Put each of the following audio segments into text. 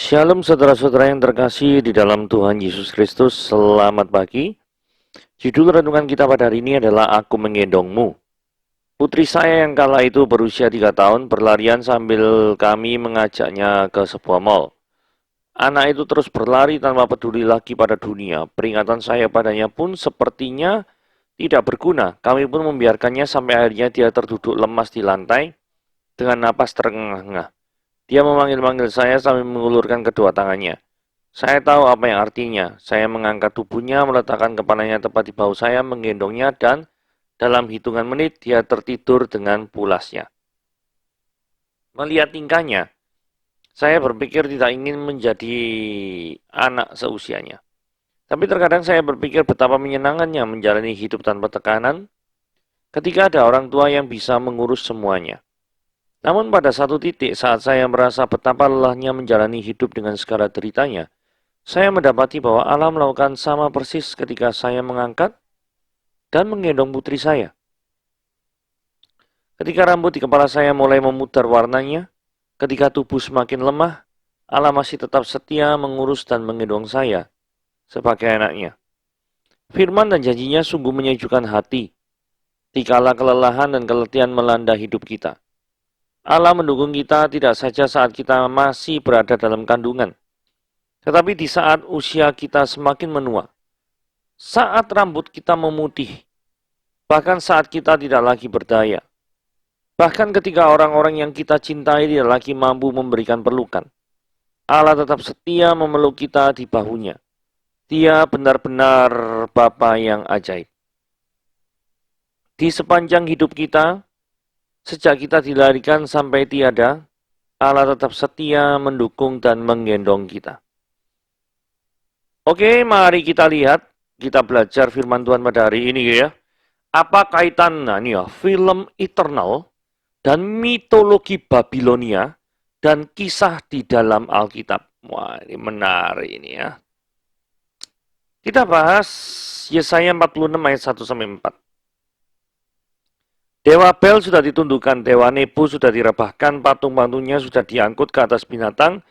Shalom saudara-saudara yang terkasih di dalam Tuhan Yesus Kristus, selamat pagi. Judul renungan kita pada hari ini adalah Aku Menggendongmu. Putri saya yang kala itu berusia 3 tahun berlarian sambil kami mengajaknya ke sebuah mal. Anak itu terus berlari tanpa peduli lagi pada dunia. Peringatan saya padanya pun sepertinya tidak berguna. Kami pun membiarkannya sampai akhirnya dia terduduk lemas di lantai dengan napas terengah-engah. Dia memanggil-manggil saya sambil mengulurkan kedua tangannya. Saya tahu apa yang artinya. Saya mengangkat tubuhnya, meletakkan kepalanya tepat di bahu saya, menggendongnya, dan dalam hitungan menit dia tertidur dengan pulasnya. Melihat tingkahnya, saya berpikir tidak ingin menjadi anak seusianya. Tapi terkadang saya berpikir betapa menyenangkannya menjalani hidup tanpa tekanan ketika ada orang tua yang bisa mengurus semuanya. Namun pada satu titik saat saya merasa betapa lelahnya menjalani hidup dengan segala deritanya, saya mendapati bahwa Allah melakukan sama persis ketika saya mengangkat dan menggendong putri saya. Ketika rambut di kepala saya mulai memudar warnanya, ketika tubuh semakin lemah, Allah masih tetap setia mengurus dan menggendong saya sebagai anaknya. Firman dan janjinya sungguh menyejukkan hati, dikala kelelahan dan keletihan melanda hidup kita. Allah mendukung kita tidak saja saat kita masih berada dalam kandungan, tetapi di saat usia kita semakin menua, saat rambut kita memutih, bahkan saat kita tidak lagi berdaya, bahkan ketika orang-orang yang kita cintai tidak lagi mampu memberikan pelukan, Allah tetap setia memeluk kita di bahunya. Dia benar-benar Bapa yang ajaib. Di sepanjang hidup kita, sejak kita dilahirkan sampai tiada, Allah tetap setia mendukung dan menggendong kita. Oke, mari kita lihat, kita belajar firman Tuhan pada hari ini ya. Apa kaitannya nih ya, film Eternal dan mitologi Babilonia dan kisah di dalam Alkitab. Wah, ini menarik ini ya. Kita bahas Yesaya 46 ayat 1 sampai 4. Dewa Bel sudah ditundukkan, Dewa Nebo sudah direbahkan, patung-patungnya sudah diangkut ke atas binatang,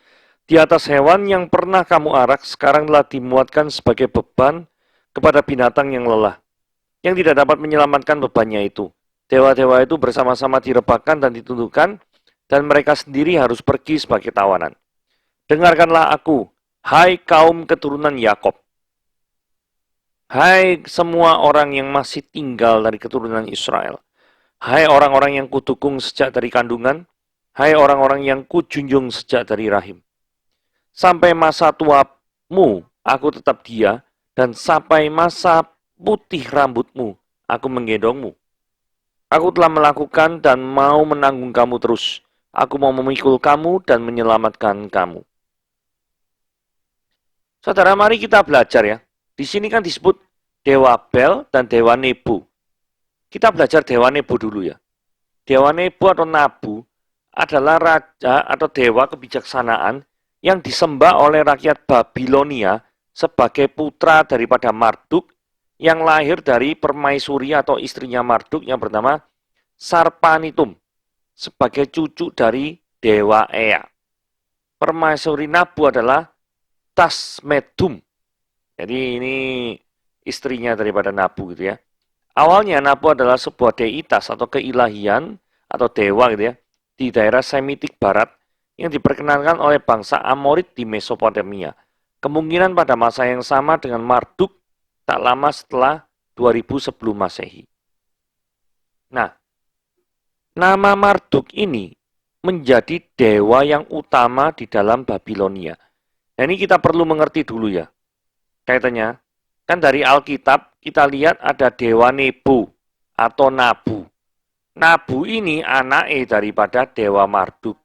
di atas hewan yang pernah kamu arak, sekarang telah dimuatkan sebagai beban kepada binatang yang lelah, yang tidak dapat menyelamatkan bebannya itu. Dewa-dewa itu bersama-sama direbahkan dan ditundukkan, dan mereka sendiri harus pergi sebagai tawanan. Dengarkanlah aku, hai kaum keturunan Yakob. Hai semua orang yang masih tinggal dari keturunan Israel. Hai orang-orang yang kudukung sejak dari kandungan, hai orang-orang yang kujunjung sejak dari rahim. Sampai masa tuamu, aku tetap dia, dan sampai masa putih rambutmu, aku menggendongmu. Aku telah melakukan dan mau menanggung kamu terus. Aku mau memikul kamu dan menyelamatkan kamu. Saudara, mari kita belajar ya. Di sini kan disebut Dewa Bel dan Dewa Nebo. Kita belajar Dewa Nebo dulu ya. Dewa Nebo atau Nabu adalah raja atau dewa kebijaksanaan yang disembah oleh rakyat Babilonia sebagai putra daripada Marduk yang lahir dari permaisuri atau istrinya Marduk yang bernama Sarpanitum sebagai cucu dari Dewa Ea. Permaisuri Nabu adalah Tasmedum. Jadi ini istrinya daripada Nabu gitu ya. Awalnya Nabu adalah sebuah deitas atau keilahian atau dewa gitu ya di daerah Semitik Barat yang diperkenalkan oleh bangsa Amorit di Mesopotamia. Kemungkinan pada masa yang sama dengan Marduk tak lama setelah 2000 sebelum Masehi. Nah, nama Marduk ini menjadi dewa yang utama di dalam Babilonia. Nah, ini kita perlu mengerti dulu ya. Kaitannya kan dari Alkitab kita lihat ada Dewa Nebo atau Nabu. Nabu ini anaknya daripada Dewa Marduk.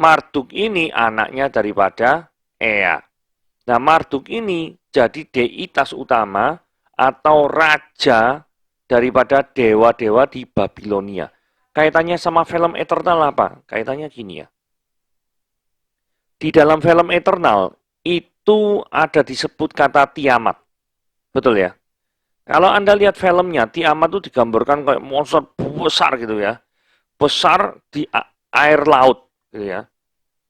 Marduk ini anaknya daripada Ea. Nah, Marduk ini jadi deitas utama atau raja daripada dewa-dewa di Babilonia. Kaitannya sama film Eternal apa? Kaitannya gini ya. Di dalam film Eternal itu ada disebut kata Tiamat. Betul ya? Kalau Anda lihat filmnya, Tiamat itu digambarkan kayak monster besar gitu ya. Besar di air laut gitu ya.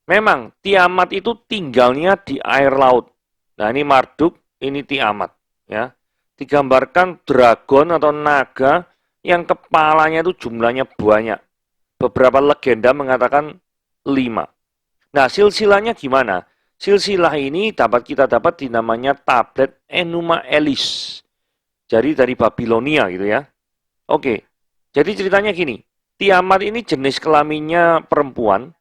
Memang Tiamat itu tinggalnya di air laut. Nah, ini Marduk, ini Tiamat, ya. Digambarkan dragon atau naga yang kepalanya itu jumlahnya banyak. Beberapa legenda mengatakan 5. Nah, silsilahnya gimana? Silsilah ini kita dapat di namanya tablet Enuma Elis. Jadi dari Babilonia gitu ya. Oke, jadi ceritanya gini. Tiamat ini jenis kelaminnya perempuan.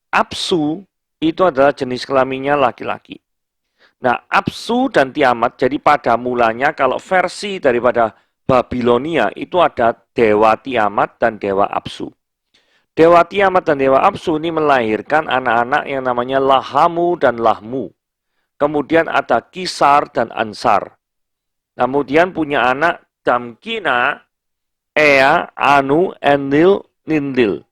Apsu itu adalah jenis kelaminnya laki-laki. Nah, Apsu dan Tiamat, jadi pada mulanya kalau versi daripada Babilonia itu ada Dewa Tiamat dan Dewa Apsu. Dewa Tiamat dan Dewa Apsu ini melahirkan anak-anak yang namanya Lahamu dan Lahmu. Kemudian ada Kisar dan Ansar. Kemudian punya anak Damkina, Ea, Anu, Enlil, Nindil.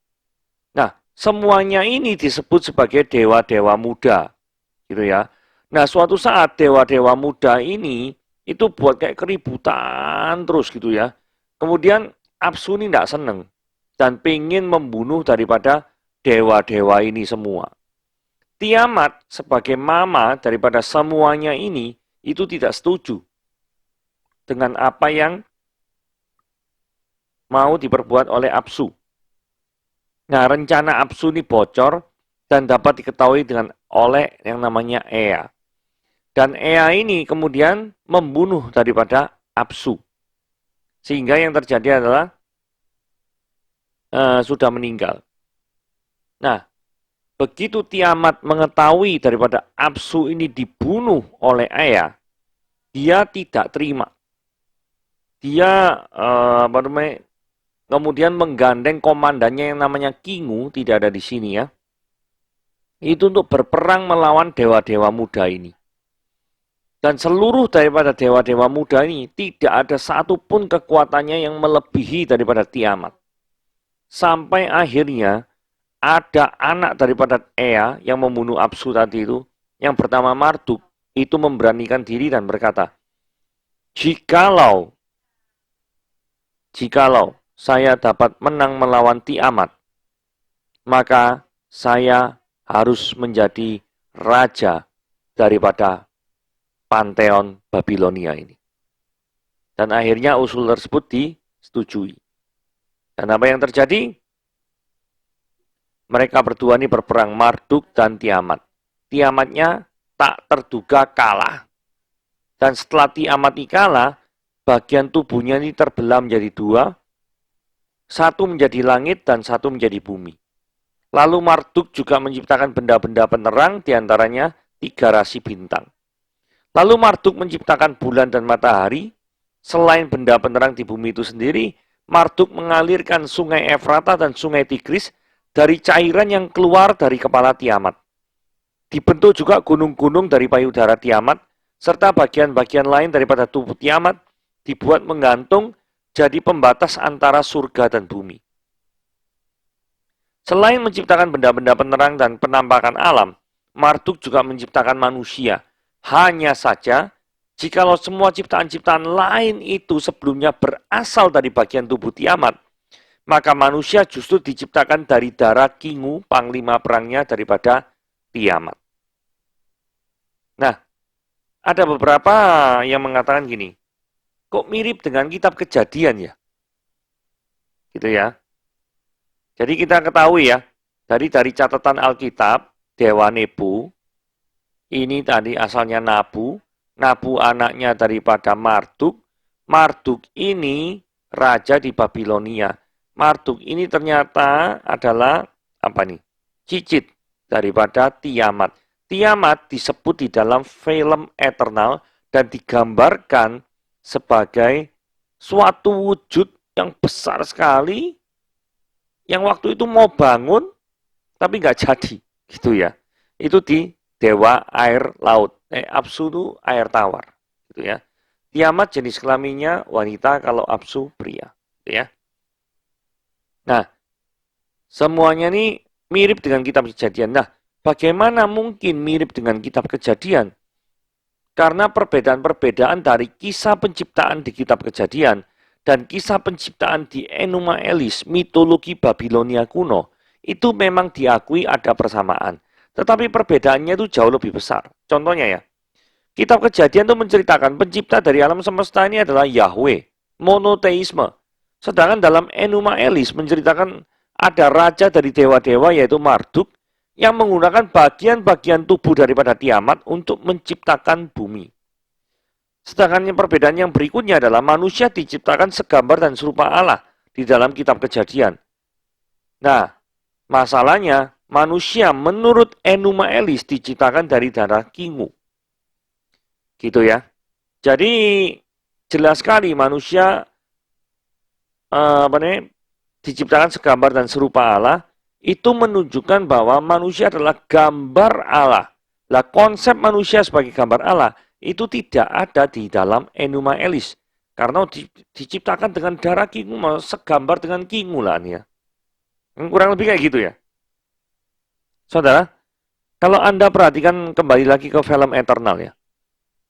Nah, semuanya ini disebut sebagai dewa-dewa muda. Gitu ya. Nah, suatu saat dewa-dewa muda ini itu buat kayak keributan terus gitu ya. Kemudian Apsu ini tidak seneng dan pengen membunuh daripada dewa-dewa ini semua. Tiamat sebagai mama daripada semuanya ini itu tidak setuju dengan apa yang mau diperbuat oleh Apsu. Nah, rencana Apsu ini bocor dan dapat diketahui oleh yang namanya Ea. Dan Ea ini kemudian membunuh daripada Apsu. Sehingga yang terjadi adalah sudah meninggal. Nah, begitu Tiamat mengetahui daripada Apsu ini dibunuh oleh Ea, dia tidak terima. Dia kemudian menggandeng komandannya yang namanya Kingu, tidak ada di sini ya. Itu untuk berperang melawan dewa-dewa muda ini. Dan seluruh daripada dewa-dewa muda ini tidak ada satupun kekuatannya yang melebihi daripada Tiamat. Sampai akhirnya ada anak daripada Ea yang membunuh Apsu tadi itu, yang bernama Marduk, itu memberanikan diri dan berkata, Jikalau saya dapat menang melawan Tiamat, maka saya harus menjadi raja daripada Panteon Babilonia ini. Dan akhirnya usul tersebut disetujui. Dan apa yang terjadi? Mereka berdua ini berperang, Marduk dan Tiamat. Tiamatnya tak terduga kalah. Dan setelah Tiamat ini kalah, bagian tubuhnya ini terbelah menjadi 2. Satu menjadi langit dan satu menjadi bumi. Lalu Marduk juga menciptakan benda-benda penerang, diantaranya 3 rasi bintang. Lalu Marduk menciptakan bulan dan matahari. Selain benda penerang di bumi itu sendiri, Marduk mengalirkan sungai Efrata dan sungai Tigris dari cairan yang keluar dari kepala Tiamat. Dibentuk juga gunung-gunung dari payudara Tiamat, serta bagian-bagian lain daripada tubuh Tiamat dibuat menggantung jadi pembatas antara surga dan bumi. Selain menciptakan benda-benda penerang dan penampakan alam, Marduk juga menciptakan manusia. Hanya saja, jikalau semua ciptaan-ciptaan lain itu sebelumnya berasal dari bagian tubuh Tiamat, maka manusia justru diciptakan dari darah Kingu, panglima perangnya daripada Tiamat. Nah, ada beberapa yang mengatakan gini, kok mirip dengan kitab Kejadian ya? Gitu ya. Jadi kita ketahui ya, dari catatan Alkitab, Dewa Nebu, ini tadi asalnya Nabu, Nabu anaknya daripada Marduk, Marduk ini raja di Babilonia. Marduk ini ternyata adalah apa nih? Cicit daripada Tiamat. Tiamat disebut di dalam film Eternal dan digambarkan sebagai suatu wujud yang besar sekali, yang waktu itu mau bangun tapi nggak jadi, gitu ya. Itu di dewa air laut. Apsu itu air tawar, gitu ya. Tiamat jenis kelaminnya wanita, kalau Apsu pria, gitu ya. Nah, semuanya ini mirip dengan kitab Kejadian. Nah, bagaimana mungkin mirip dengan kitab Kejadian? Karena perbedaan-perbedaan dari kisah penciptaan di kitab Kejadian dan kisah penciptaan di Enuma Elis, mitologi Babilonia kuno, itu memang diakui ada persamaan. tetapi perbedaannya itu jauh lebih besar. Contohnya ya, Kitab Kejadian itu menceritakan pencipta dari alam semesta ini adalah Yahweh, monoteisme. Sedangkan dalam Enuma Elis menceritakan ada raja dari dewa-dewa yaitu Marduk yang menggunakan bagian-bagian tubuh daripada Tiamat untuk menciptakan bumi. Sedangkan perbedaan yang berikutnya adalah manusia diciptakan segambar dan serupa Allah di dalam Kitab Kejadian. Nah, masalahnya manusia menurut Enuma Elis diciptakan dari darah kingu. Gitu ya. Jadi jelas sekali manusia diciptakan segambar dan serupa Allah, itu menunjukkan bahwa manusia adalah gambar Allah. Lah konsep manusia sebagai gambar Allah itu tidak ada di dalam Enuma Elis. Karena diciptakan dengan darah kingu, segambar dengan kingu lah nih ya. Kurang lebih kayak gitu ya. Saudara, kalau Anda perhatikan kembali lagi ke film Eternal ya.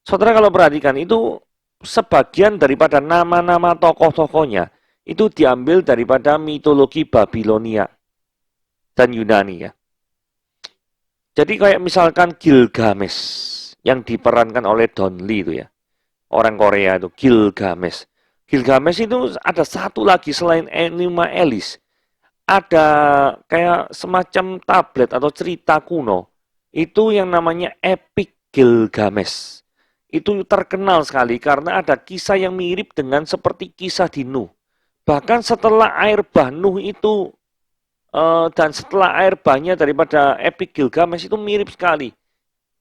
Saudara kalau perhatikan itu sebagian daripada nama-nama tokoh-tokohnya itu diambil daripada mitologi Babilonia dan Yunani ya. Jadi kayak misalkan Gilgamesh yang diperankan oleh Don Lee itu ya. Orang Korea itu Gilgamesh. Gilgamesh itu ada satu lagi selain Enuma Elis. Ada kayak semacam tablet atau cerita kuno. Itu yang namanya Epic Gilgamesh. Itu terkenal sekali karena ada kisah yang mirip dengan seperti kisah di Nuh. Bahkan setelah air bah Nuh itu dan setelah air bahnya daripada Epic Gilgamesh itu mirip sekali.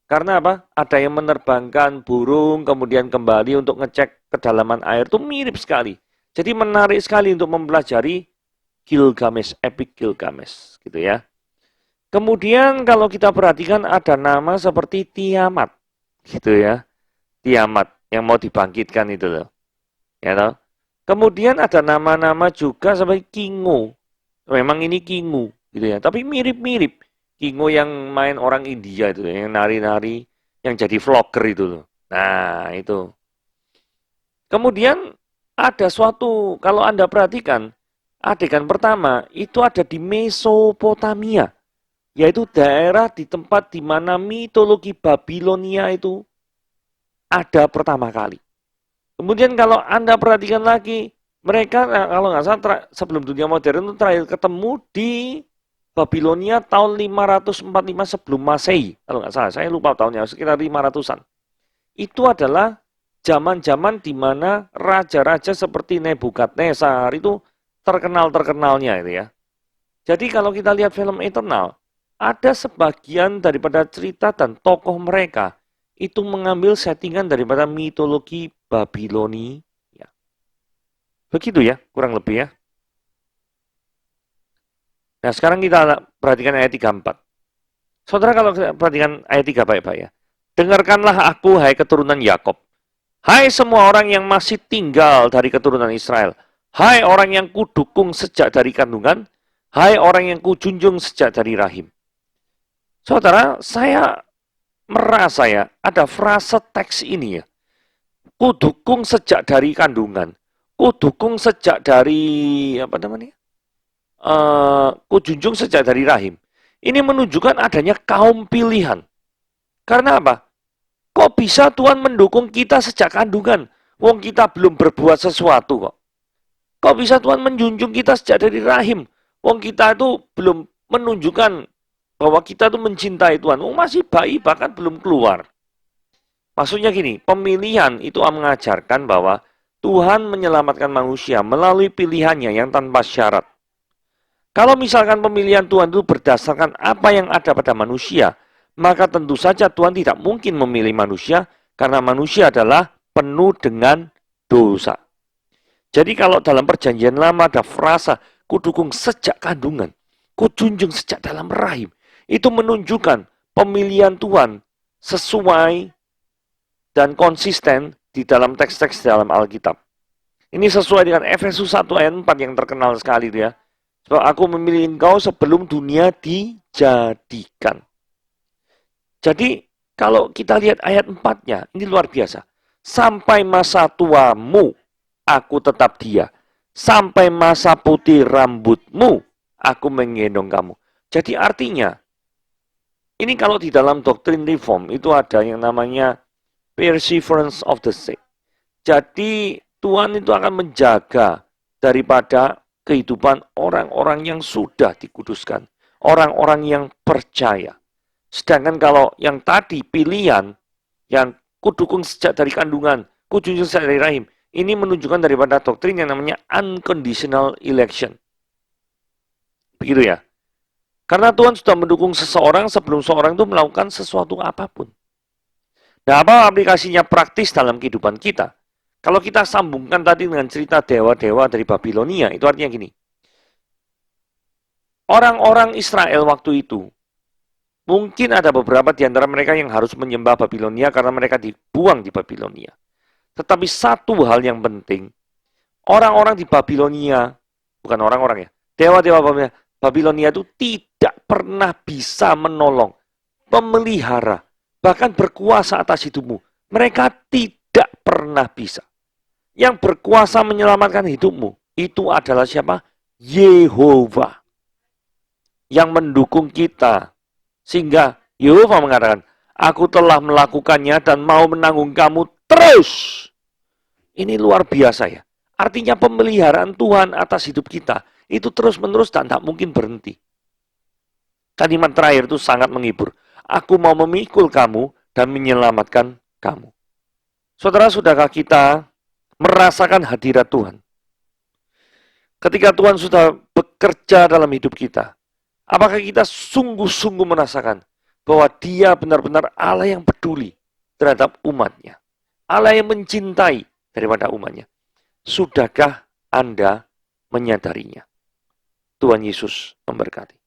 Karena apa? Ada yang menerbangkan burung kemudian kembali untuk ngecek kedalaman air itu mirip sekali. Jadi menarik sekali untuk mempelajari Gilgamesh, Epic Gilgamesh gitu ya. Kemudian kalau kita perhatikan ada nama seperti Tiamat gitu ya. Tiamat yang mau dibangkitkan itu loh. Ya toh? Kemudian ada nama-nama juga seperti Kingu. Memang ini Kingu gitu ya, tapi mirip-mirip. Kingu yang main orang India itu, yang nari-nari, yang jadi vlogger itu loh. Nah, itu. Kemudian ada suatu, kalau Anda perhatikan, adegan pertama itu ada di Mesopotamia, yaitu daerah di tempat di mana mitologi Babilonia itu ada pertama kali. Kemudian kalau Anda perhatikan lagi, mereka kalau nggak salah sebelum dunia modern itu terakhir ketemu di Babilonia tahun 545 sebelum Masehi. Kalau nggak salah, saya lupa tahunnya, sekitar 500-an. Itu adalah zaman-zaman di mana raja-raja seperti Nebukadnezar itu terkenal-terkenalnya itu ya. Jadi kalau kita lihat film Eternal, ada sebagian daripada cerita dan tokoh mereka itu mengambil settingan daripada mitologi Babilonia. Begitu ya, kurang lebih ya. Nah, sekarang kita perhatikan ayat 34. Saudara kalau perhatikan ayat 3 baik-baik ya. Dengarkanlah aku, hai keturunan Yakob. Hai semua orang yang masih tinggal dari keturunan Israel. Hai orang yang kudukung sejak dari kandungan. Hai orang yang kujunjung sejak dari rahim. Saudara, saya merasa ya, ada frase teks ini ya. Kudukung sejak dari kandungan. Kudukung sejak dari, apa namanya? Kujunjung sejak dari rahim. Ini menunjukkan adanya kaum pilihan. Karena apa? Kok bisa Tuhan mendukung kita sejak kandungan? Wong kita belum berbuat sesuatu kok. Kok bisa Tuhan menjunjung kita sejak dari rahim? Wong kita itu belum menunjukkan bahwa kita itu mencintai Tuhan. Wong masih bayi bahkan belum keluar. Maksudnya gini, pemilihan itu mengajarkan bahwa Tuhan menyelamatkan manusia melalui pilihannya yang tanpa syarat. Kalau misalkan pemilihan Tuhan itu berdasarkan apa yang ada pada manusia, maka tentu saja Tuhan tidak mungkin memilih manusia karena manusia adalah penuh dengan dosa. Jadi kalau dalam perjanjian lama ada frasa, kudukung sejak kandungan, kujunjung sejak dalam rahim, itu menunjukkan pemilihan Tuhan sesuai dan konsisten di dalam teks-teks dalam Alkitab. Ini sesuai dengan Efesus 1 ayat 4 yang terkenal sekali ya. Sebab aku memilih engkau sebelum dunia dijadikan. Jadi kalau kita lihat ayat 4-nya, ini luar biasa. Sampai masa tuamu, aku tetap dia. Sampai masa putih rambutmu, aku menggendong kamu. Jadi artinya, Ini kalau di dalam doktrin reform itu ada yang namanya perseverance of the saint. Jadi Tuhan itu akan menjaga daripada kehidupan orang-orang yang sudah dikuduskan, orang-orang yang percaya. Sedangkan kalau yang tadi pilihan, yang kudukung sejak dari kandungan, kujunjung sejak dari rahim, ini menunjukkan daripada doktrin yang namanya unconditional election. Begitu ya. Karena Tuhan sudah mendukung seseorang sebelum seorang itu melakukan sesuatu apapun. Nah, apa aplikasinya praktis dalam kehidupan kita? Kalau kita sambungkan tadi dengan cerita dewa-dewa dari Babilonia, itu artinya gini. Orang-orang Israel waktu itu, mungkin ada beberapa di antara mereka yang harus menyembah Babilonia karena mereka dibuang di Babilonia. Tetapi satu hal yang penting, orang-orang di Babilonia, bukan orang-orang ya, dewa-dewa Babilonia itu tidak pernah bisa menolong, memelihara, bahkan berkuasa atas hidupmu. Mereka tidak pernah bisa. Yang berkuasa menyelamatkan hidupmu, itu adalah siapa? Yehova. Yang mendukung kita. Sehingga Yehova mengatakan, aku telah melakukannya dan mau menanggung kamu terus. Ini luar biasa ya. Artinya pemeliharaan Tuhan atas hidup kita itu terus-menerus dan tak mungkin berhenti. Kalimat terakhir itu sangat menghibur. Aku mau memikul kamu dan menyelamatkan kamu. Saudara-saudara kita merasakan hadirat Tuhan. Ketika Tuhan sudah bekerja dalam hidup kita, apakah kita sungguh-sungguh merasakan bahwa Dia benar-benar Allah yang peduli terhadap umatnya, Allah yang mencintai daripada umatnya? Sudahkah Anda menyadarinya? Tuhan Yesus memberkati.